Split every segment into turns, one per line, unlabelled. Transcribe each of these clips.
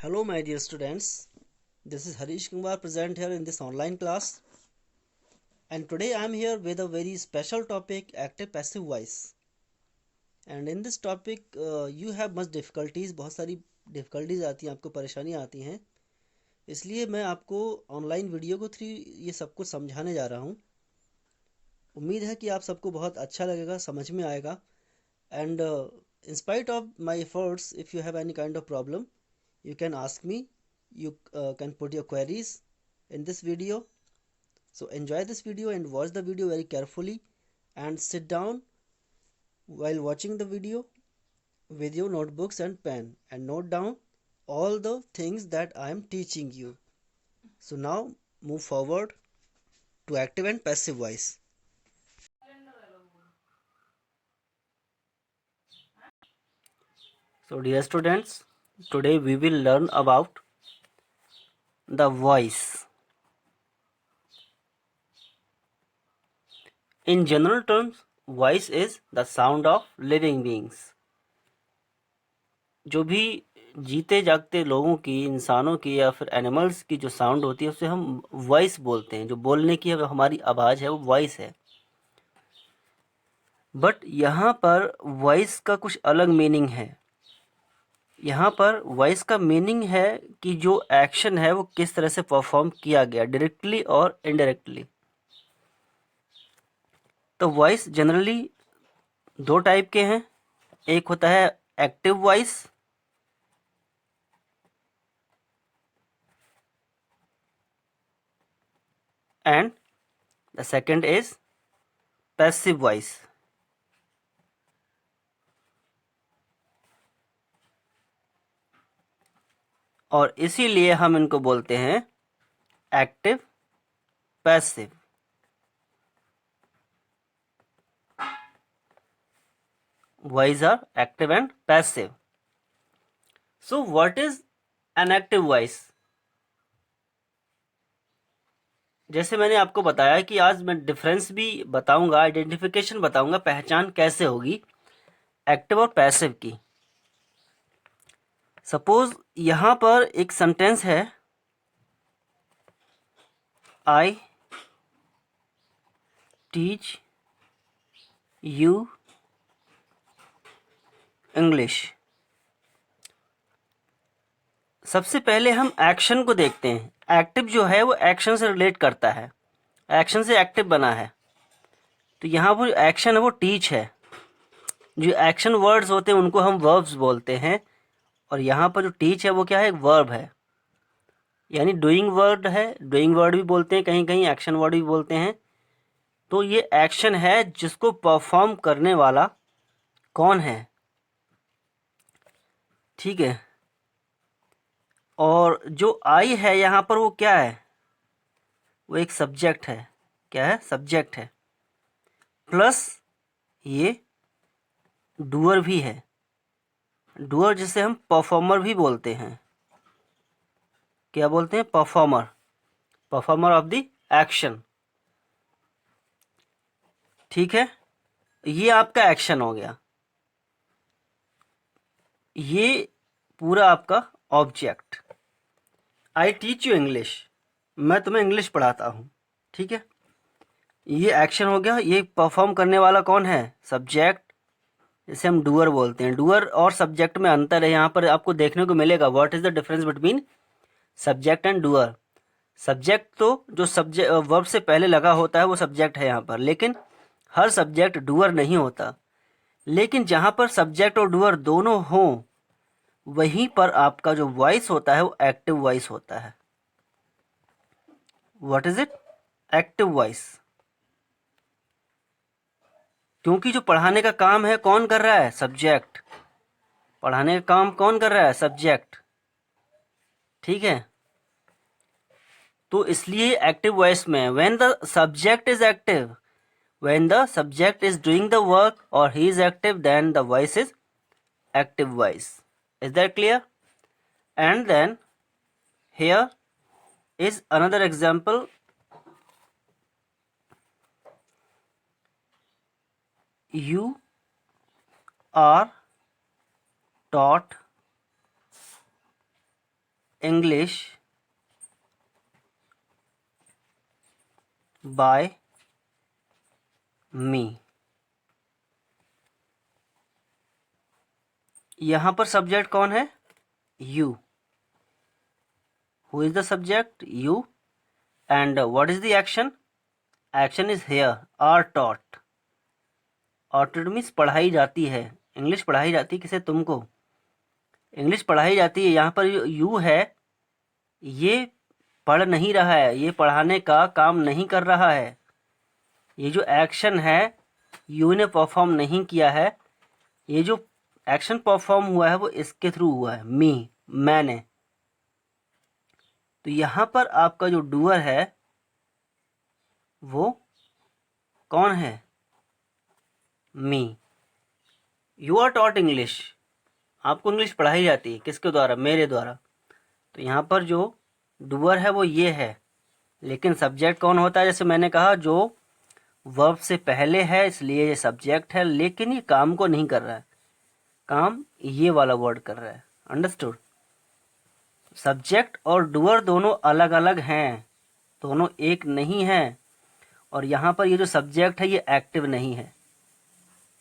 Hello, my dear students. This is Harish Kumar present here in this online class. And today I am here with a very special topic active passive voice. And in this topic you have much difficulties, बहुत सारी difficulties आती हैं, आपको परेशानियाँ आती हैं. इसलिए मैं आपको ऑनलाइन वीडियो को थ्रू ये सब कुछ समझाने जा रहा हूँ. उम्मीद है कि आप सबको बहुत अच्छा लगेगा, समझ में आएगा. And in spite of my efforts, if you have any kind of problem, you can ask me. You can put your queries in this video. So enjoy this video and watch the video very carefully, and sit down while watching the video with your notebooks and pen and note down all the things that I am teaching you. So now move forward to active and passive voice. So dear students, today we will learn about the voice. In general terms, voice is the sound of living beings. जो भी जीते जागते लोगों की, इंसानों की या फिर एनिमल्स की जो साउंड होती है उसे हम वॉइस बोलते हैं. जो बोलने की हमारी आवाज़ है वो वॉइस है. बट यहाँ पर वॉइस का कुछ अलग मीनिंग है. यहाँ पर वॉइस का मीनिंग है कि जो एक्शन है वो किस तरह से परफॉर्म किया गया, डायरेक्टली और इनडायरेक्टली. तो वॉइस जनरली दो टाइप के हैं. एक होता है active voice and the second is passive voice. और इसीलिए हम इनको बोलते हैं active passive. Voice are active and passive. So what is an active voice? जैसे मैंने आपको बताया कि आज मैं डिफरेंस भी बताऊंगा, आइडेंटिफिकेशन बताऊंगा, पहचान कैसे होगी एक्टिव और पैसिव की. सपोज यहां पर एक सेंटेंस है, आई टीच यू इंग्लिश. सबसे पहले हम एक्शन को देखते हैं. एक्टिव जो है वो एक्शन से रिलेट करता है, एक्शन से एक्टिव बना है. तो यहाँ पर एक्शन है वो टीच है. जो एक्शन वर्ड्स होते हैं उनको हम वर्ब्स बोलते हैं. और यहाँ पर जो टीच है वो क्या है, एक वर्ब है, यानी डूइंग वर्ड है. डूइंग वर्ड भी बोलते हैं, कहीं कहीं एक्शन वर्ड भी बोलते हैं. तो ये एक्शन है जिसको परफॉर्म करने वाला कौन है, ठीक है. और जो आई है यहाँ पर वो क्या है, वो एक सब्जेक्ट है. क्या है, सब्जेक्ट है. प्लस ये डूअर भी है. डूअर जिसे हम परफॉर्मर भी बोलते हैं. क्या बोलते हैं, performer. Performer of the action. ठीक है, ये आपका एक्शन हो गया. ये पूरा आपका object. I teach you English, मैं तुम्हें इंग्लिश पढ़ाता हूँ. ठीक है, ये एक्शन हो गया. ये परफॉर्म करने वाला कौन है, सब्जेक्ट, जिसे हम डूअर बोलते हैं. डूअर और सब्जेक्ट में अंतर है, यहाँ पर आपको देखने को मिलेगा. What is the difference between subject and doer? Subject तो जो सब्जेक्ट वर्ब से पहले लगा होता है वो सब्जेक्ट है यहाँ पर, लेकिन हर सब्जेक्ट डूअर नहीं होता. लेकिन जहाँ पर सब्जेक्ट और डूअर दोनों हों वहीं पर आपका जो वॉइस होता है वो एक्टिव वॉइस होता है. What is it, active voice. क्योंकि जो पढ़ाने का काम है कौन कर रहा है, सब्जेक्ट. पढ़ाने का काम कौन कर रहा है, सब्जेक्ट. ठीक है, तो इसलिए एक्टिव वॉइस में when the subject is active, when the subject is doing the work और he is active, then the voice is active voice. Is that clear? And then here is another example. You are taught English by me. यहां पर subject कौन है? You. Who is the subject? You. And what is the action? Action is here, are taught. ऑटोड means पढ़ाई जाती है। English पढ़ाई जाती है किसे? तुमको। इंग्लिश पढ़ाई जाती है। यहाँ पर यू है, ये पढ़ नहीं रहा है, ये पढ़ाने का काम नहीं कर रहा है। ये जो एक्शन है यू ने परफॉर्म नहीं किया है, ये जो एक्शन परफॉर्म हुआ है वो इसके थ्रू हुआ है, मी, मैंने। तो यहाँ पर आपका जो डूअर है वो कौन है? Me. You are taught English. आपको इंग्लिश पढ़ाई जाती है किसके द्वारा? मेरे द्वारा। तो यहाँ पर जो डूअर है वो ये है, लेकिन सब्जेक्ट कौन होता है? जैसे मैंने कहा, जो वर्ब से पहले है इसलिए ये सब्जेक्ट है, लेकिन ये काम को नहीं कर रहा है, काम ये वाला वर्ड कर रहा है। अंडरस्टूड? सब्जेक्ट और डूअर दोनों अलग अलग हैं, दोनों एक नहीं है। और यहाँ पर ये जो सब्जेक्ट है ये एक्टिव नहीं है,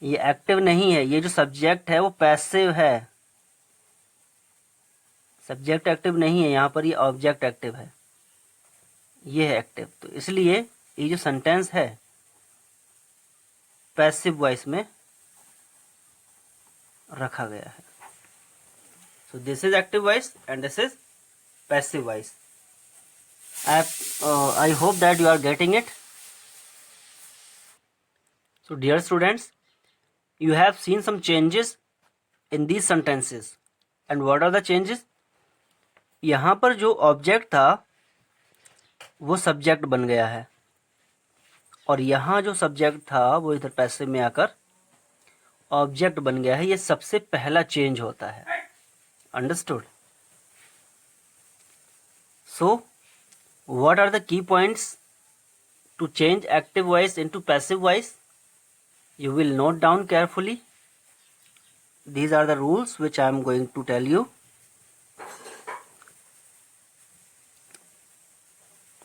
ये एक्टिव नहीं है। ये जो सब्जेक्ट है वो पैसिव है। सब्जेक्ट एक्टिव नहीं है, यहाँ पर ये ऑब्जेक्ट एक्टिव है, ये है एक्टिव। तो इसलिए ये जो सेंटेंस है पैसिव वॉइस में रखा गया है। So this is active voice and this is passive voice. I hope that you are getting it. So dear students, you have seen some changes in these sentences. And what are the changes? यहाँ पर जो object था वो subject बन गया है, और यहाँ जो सब्जेक्ट था वो इधर पैसिव में आकर ऑब्जेक्ट बन गया है। ये सबसे पहला चेंज होता है। Understood? So what are the key points to change active voice into passive voice? You will note down carefully. These are the rules which I am going to tell you.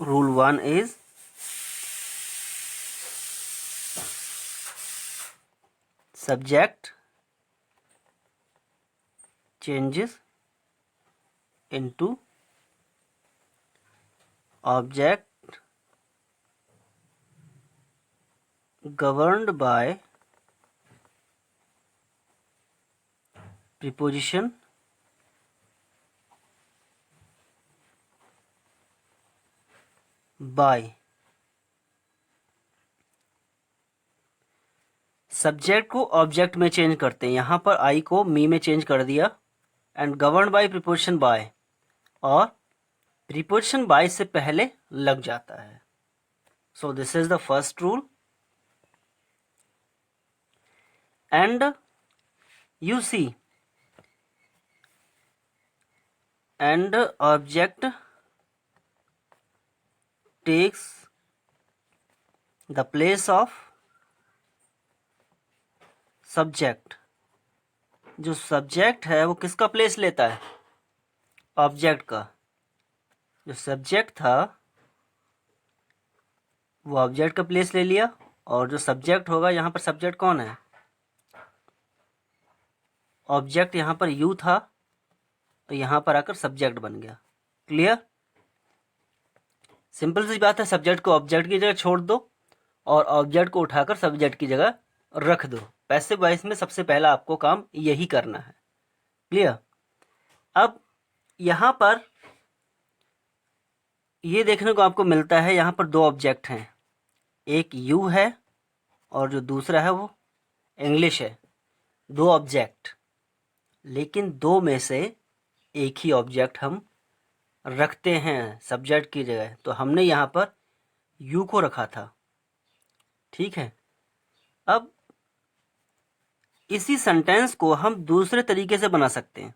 Rule 1 is subject changes into object governed by preposition by। Subject को object में change करते हैं, यहाँ पर आई को मी में change कर दिया, and govern by preposition by, और प्रीपोजिशन बाय से पहले लग जाता है। So this is the first rule. And you see, and object takes the place of subject. जो सब्जेक्ट है वो किसका प्लेस लेता है? ऑब्जेक्ट का। जो सब्जेक्ट था वो ऑब्जेक्ट का प्लेस ले लिया, और जो सब्जेक्ट होगा, यहाँ पर सब्जेक्ट कौन है? ऑब्जेक्ट यहाँ पर यू था, तो यहाँ पर आकर सब्जेक्ट बन गया। क्लियर? सिंपल सी बात है, सब्जेक्ट को ऑब्जेक्ट की जगह छोड़ दो और ऑब्जेक्ट को उठाकर सब्जेक्ट की जगह रख दो। पैसिव वॉइस में सबसे पहला आपको काम यही करना है। क्लियर? अब यहाँ पर ये देखने को आपको मिलता है, यहाँ पर दो ऑब्जेक्ट हैं, एक यू है और जो दूसरा है वो इंग्लिश है। दो ऑब्जेक्ट, लेकिन दो में से एक ही ऑब्जेक्ट हम रखते हैं सब्जेक्ट की जगह, तो हमने यहाँ पर यू को रखा था। ठीक है? अब इसी सेंटेंस को हम दूसरे तरीके से बना सकते हैं।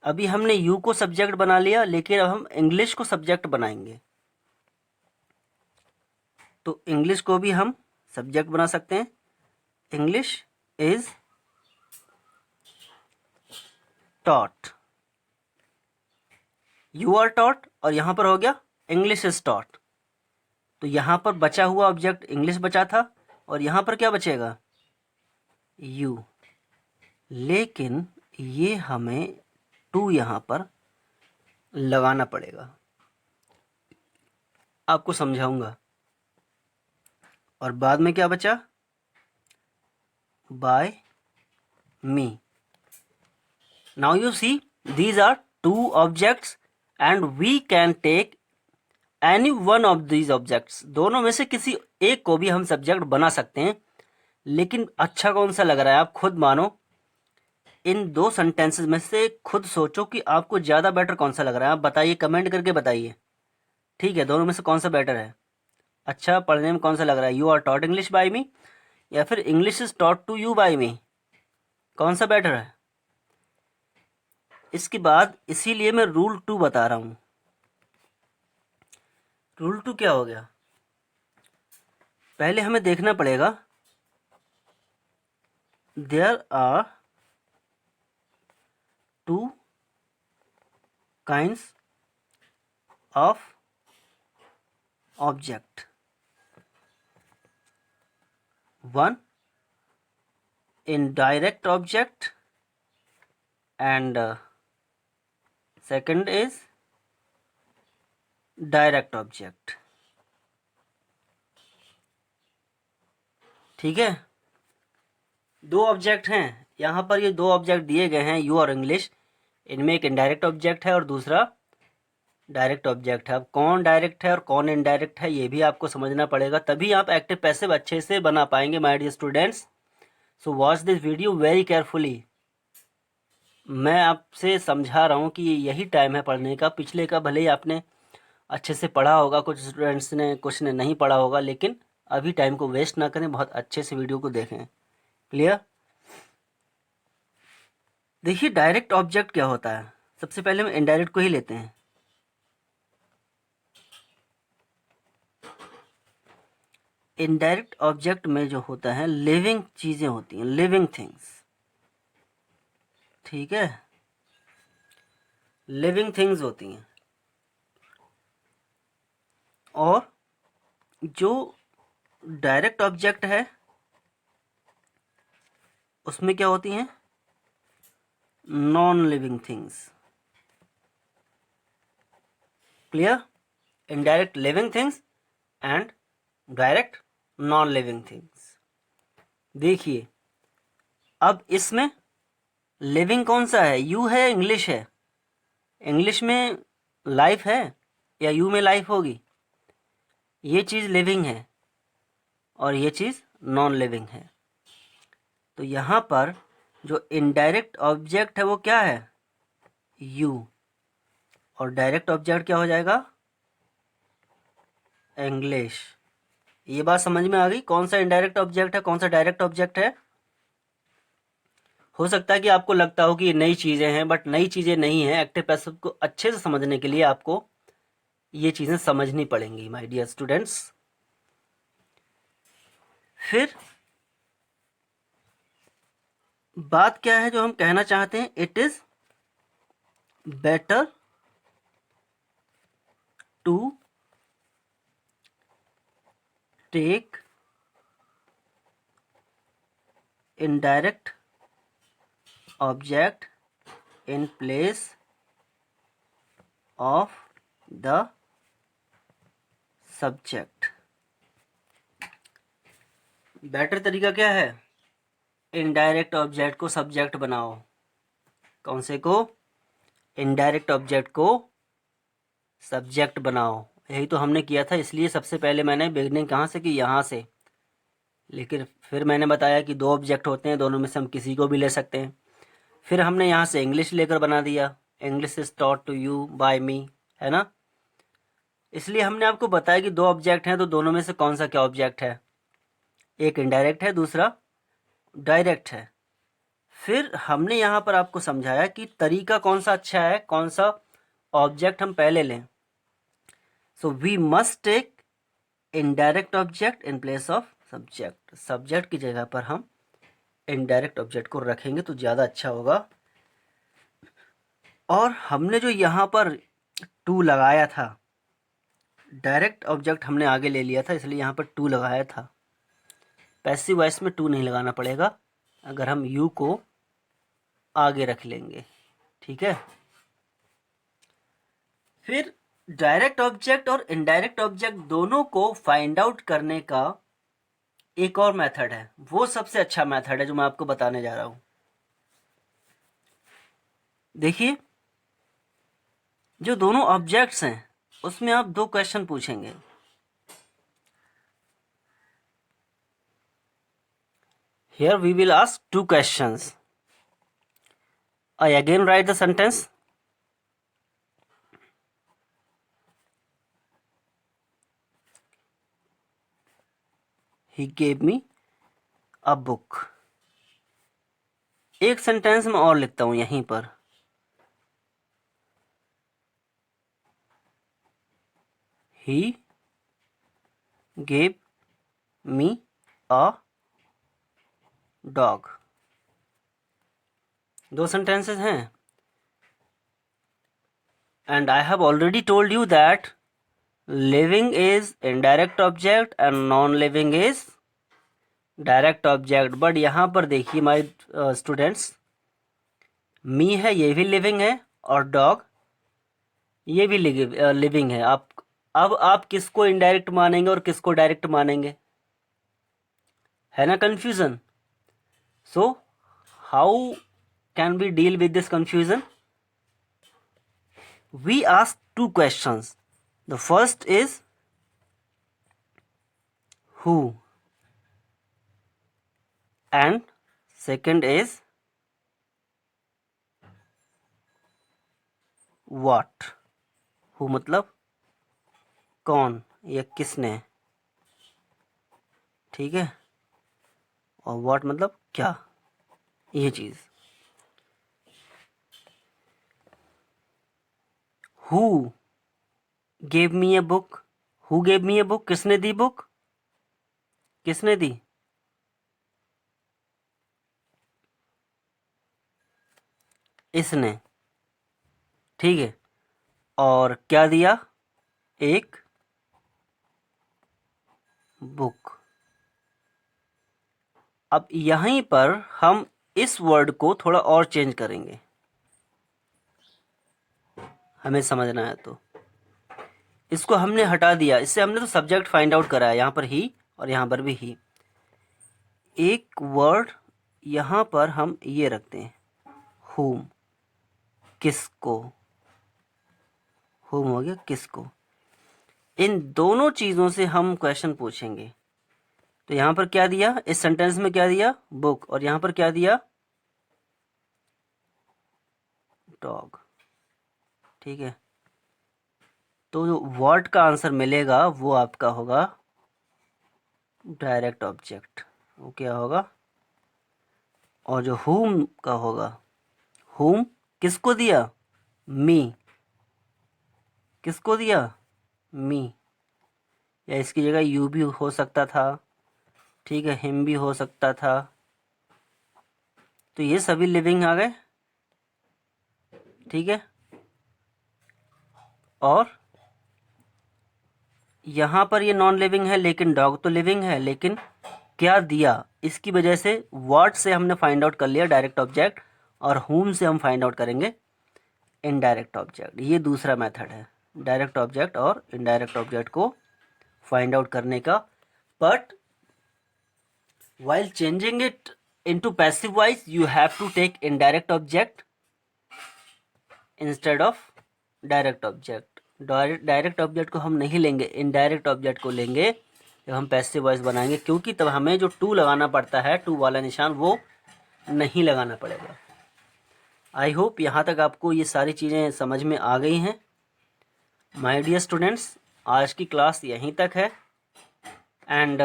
अभी हमने यू को सब्जेक्ट बना लिया, लेकिन अब हम इंग्लिश को सब्जेक्ट बनाएंगे। तो इंग्लिश को भी हम सब्जेक्ट बना सकते हैं। English is taught. You are taught और यहाँ पर हो गया इंग्लिश इज टॉट। तो यहाँ पर बचा हुआ ऑब्जेक्ट इंग्लिश बचा था और यहाँ पर क्या बचेगा, यू। लेकिन ये हमें टू यहाँ पर लगाना पड़ेगा, आपको समझाऊंगा। और बाद में क्या बचा, by me. Now you see these are two objects and we can take any one of these objects. दोनों में से किसी एक को भी हम सब्जेक्ट बना सकते हैं, लेकिन अच्छा कौन सा लग रहा है आप खुद मानो। इन दो सेंटेंसेस में से खुद सोचो कि आपको ज़्यादा बेटर कौन सा लग रहा है, आप बताइए, कमेंट करके बताइए। ठीक है, दोनों में से कौन सा बेटर है, अच्छा पढ़ने में कौन सा लग रहा है, you are taught English by me या फिर English is taught to you by me, कौन सा बेटर है। इसके बाद इसीलिए मैं रूल 2 बता रहा हूँ। रूल 2 क्या हो गया, पहले हमें देखना पड़ेगा there are two kinds of object, one indirect object and second is direct object। ठीक है, दो ऑब्जेक्ट हैं यहाँ पर, ये दो ऑब्जेक्ट दिए गए हैं यू और इंग्लिश। इनमें एक इनडायरेक्ट ऑब्जेक्ट है और दूसरा डायरेक्ट ऑब्जेक्ट है। अब कौन डायरेक्ट है और कौन इनडायरेक्ट है ये भी आपको समझना पड़ेगा, तभी आप एक्टिव पैसिव अच्छे से बना पाएंगे my dear students. So watch this video very carefully. मैं आपसे समझा रहा हूँ कि यही टाइम है पढ़ने का। पिछले का भले ही आपने अच्छे से पढ़ा होगा, कुछ स्टूडेंट्स ने, कुछ ने नहीं पढ़ा होगा, लेकिन अभी टाइम को वेस्ट ना करें, बहुत अच्छे से वीडियो को देखें। क्लियर। देखिए डायरेक्ट ऑब्जेक्ट क्या होता है, सबसे पहले हम इनडायरेक्ट को ही लेते हैं। इनडायरेक्ट ऑब्जेक्ट में जो होता है लिविंग चीजें होती हैं, लिविंग थिंग्स। ठीक है, लिविंग थिंग्स होती हैं। और जो डायरेक्ट ऑब्जेक्ट है उसमें क्या होती हैं, non living things. Clear. Indirect living things and direct non living things. देखिए अब इसमें लिविंग कौन सा है, यू है, इंग्लिश है। इंग्लिश में लाइफ है या यू में लाइफ होगी, ये चीज़ लिविंग है और ये चीज़ नॉन लिविंग है। तो यहाँ पर जो इनडायरेक्ट ऑब्जेक्ट है वो क्या है, यू, और डायरेक्ट ऑब्जेक्ट क्या हो जाएगा, इंग्लिश। ये बात समझ में आ गई, कौन सा इनडायरेक्ट ऑब्जेक्ट है कौन सा डायरेक्ट ऑब्जेक्ट है। हो सकता है कि आपको लगता हो कि ये नई चीज़ें हैं, बट नई चीज़ें नहीं हैं। एक्टिव पैसिव को अच्छे से समझने के लिए आपको ये चीज़ें समझनी पड़ेंगी माय डियर स्टूडेंट्स। फिर बात क्या है जो हम कहना चाहते हैं, it is better to take indirect object in place of the subject। Better तरीका क्या है, इनडायरेक्ट ऑब्जेक्ट को सब्जेक्ट बनाओ। कौन से को, इनडायरेक्ट ऑब्जेक्ट को सब्जेक्ट बनाओ। यही तो हमने किया था, इसलिए सबसे पहले मैंने बिगनिंग कहाँ से की, यहाँ से। लेकिन फिर मैंने बताया कि दो ऑब्जेक्ट होते हैं, दोनों में से हम किसी को भी ले सकते हैं। फिर हमने यहाँ से इंग्लिश लेकर बना दिया, English is taught to you by me, है ना। इसलिए हमने आपको बताया कि दो ऑब्जेक्ट हैं, तो दोनों में से कौन सा क्या ऑब्जेक्ट है, एक इनडायरेक्ट है दूसरा डायरेक्ट है। फिर हमने यहाँ पर आपको समझाया कि तरीका कौन सा अच्छा है, कौन सा ऑब्जेक्ट हम पहले लें। So we must take indirect object in place of subject. Subject की जगह पर हम इनडायरेक्ट ऑब्जेक्ट को रखेंगे तो ज़्यादा अच्छा होगा। और हमने जो यहाँ पर टू लगाया था, डायरेक्ट ऑब्जेक्ट हमने आगे ले लिया था इसलिए यहाँ पर टू लगाया था। पैसिव वॉइस में टू नहीं लगाना पड़ेगा अगर हम यू को आगे रख लेंगे, ठीक है। फिर डायरेक्ट ऑब्जेक्ट और इनडायरेक्ट ऑब्जेक्ट दोनों को फाइंड आउट करने का एक और मेथड है, वो सबसे अच्छा मेथड है जो मैं आपको बताने जा रहा हूं। देखिए, जो दोनों ऑब्जेक्ट्स हैं उसमें आप दो क्वेश्चन पूछेंगे। Here we will ask two questions. I again write the sentence. He gave me a book. एक सेंटेंस में और लिखता हूं यहीं पर। He gave me a dog. दो sentences हैं। And I have already told you that living is indirect object and non-living is direct object. But यहाँ पर देखिए माय स्टूडेंट्स, मी है ये भी लिविंग है और डॉग ये भी लिविंग है। अब आप किसको इनडायरेक्ट मानेंगे और किसको डायरेक्ट मानेंगे, है ना confusion. So how can we deal with this confusion? We ask two questions. The first is who and second is what. who मतलब कौन या किसने, ठीक है, और what मतलब क्या, ये चीज। who gave me a book, who gave me a book, किसने दी बुक, किसने दी, इसने, ठीक है। और क्या दिया, एक बुक। अब यहीं पर हम इस वर्ड को थोड़ा और चेंज करेंगे, हमें समझना है तो। इसको हमने हटा दिया, इससे हमने तो सब्जेक्ट फाइंड आउट करा है, यहां पर ही और यहां पर भी ही। एक वर्ड यहां पर हम ये रखते हैं, whom, किसको, whom हो गया किसको। इन दोनों चीजों से हम क्वेश्चन पूछेंगे। तो यहां पर क्या दिया, इस सेंटेंस में क्या दिया, बुक, और यहां पर क्या दिया, डॉग, ठीक है। तो जो व्हाट का आंसर मिलेगा वो आपका होगा डायरेक्ट ऑब्जेक्ट, वो क्या होगा। और जो whom का होगा, whom किसको दिया, मी, किसको दिया, मी, या इसकी जगह यू भी हो सकता था, ठीक है, हिम भी हो सकता था। तो ये सभी लिविंग आ गए, ठीक है। और यहां पर ये नॉन लिविंग है लेकिन डॉग तो लिविंग है, लेकिन क्या दिया, इसकी वजह से व्हाट से हमने फाइंड आउट कर लिया डायरेक्ट ऑब्जेक्ट, और हुम से हम फाइंड आउट करेंगे इनडायरेक्ट ऑब्जेक्ट। ये दूसरा मेथड है डायरेक्ट ऑब्जेक्ट और इनडायरेक्ट ऑब्जेक्ट को फाइंड आउट करने का। But while changing it into passive voice you have to take indirect object instead of direct object। Direct object को हम नहीं लेंगे, इनडायरेक्ट ऑब्जेक्ट को लेंगे जब हम पैसिव वॉइस बनाएंगे, क्योंकि तब हमें जो टू लगाना पड़ता है, टू वाला निशान, वो नहीं लगाना पड़ेगा। आई होप यहाँ तक आपको ये सारी चीज़ें समझ में आ गई हैं। माय डियर स्टूडेंट्स, आज की क्लास यहीं तक है। And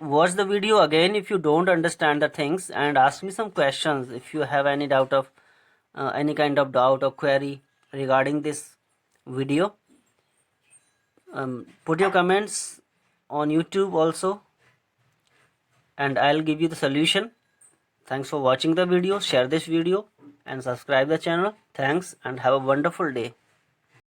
watch the video again if you don't understand the things, and ask me some questions if you have any doubt of any kind of doubt or query regarding this video. Put your comments on YouTube also and I'll give you the solution. Thanks for watching the video. Share this video and subscribe the channel. Thanks and have a wonderful day.